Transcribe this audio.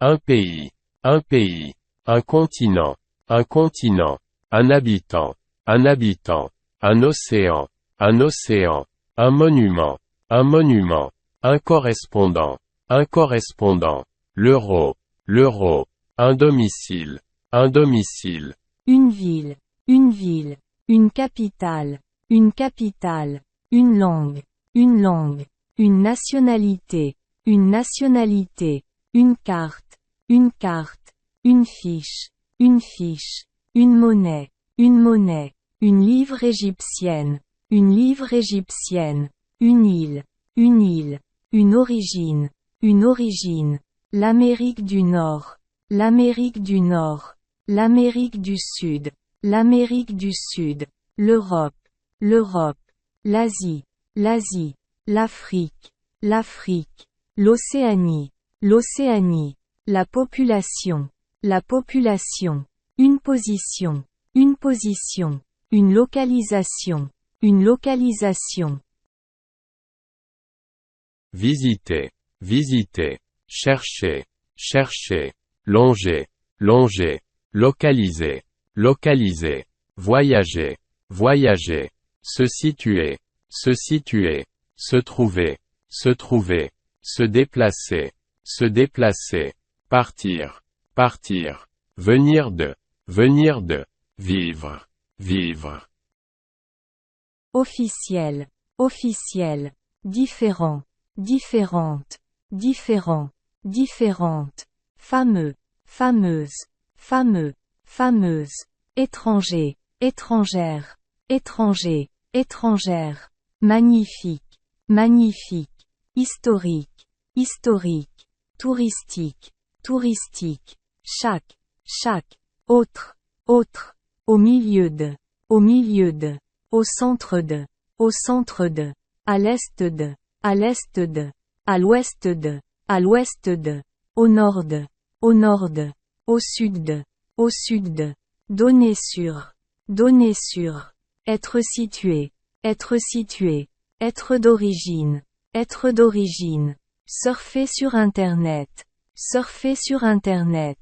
Un pays. Un pays. Un continent. Un continent. Un habitant. Un habitant. Un océan. Un océan. Un monument. Un monument. Un correspondant. Un correspondant. L'euro. L'euro. Un domicile. Un domicile. Une ville. Une ville. Une capitale. Une capitale. Une langue. Une langue. Une nationalité. Une nationalité. Une carte. Une carte. Une fiche. Une fiche. Une monnaie. Une monnaie. Une livre égyptienne. Une livre égyptienne. Une île. Une île. Une origine. Une origine. L'Amérique du Nord. L'Amérique du Nord. L'Amérique du Sud. L'Amérique du Sud. L'Europe. L'Europe. L'Asie. L'Asie. L'Afrique. L'Afrique. L'Océanie. L'Océanie. La population. La population. Une position. Une position. Une localisation. Une localisation. Visiter. Visiter. Chercher. Chercher. Longer. Longer. Localiser. Localiser. Voyager. Voyager. Se situer. Se situer. Se trouver. Se trouver. Se déplacer. Se déplacer. Partir. Partir. Venir de. Venir de. Vivre. Vivre. Officiel. Officiel. Différent. Différente. Différent. Différente. Fameux. Fameuse. Fameux. Fameuse. Étranger. Étrangère. Étranger. Étrangère. Magnifique. Magnifique. Historique. Historique. Touristique. Touristique. Chaque. Chaque. Autre. Autre. Au milieu de. Au milieu de. Au centre de. Au centre de. À l'est de. À l'est de. À l'ouest de. À l'ouest de. Au nord de. Au nord de. Au sud de. Au sud de. Donner sur. Donner sur. Être situé. Être situé. Être d'origine. Être d'origine. Surfer sur Internet. Surfer sur Internet.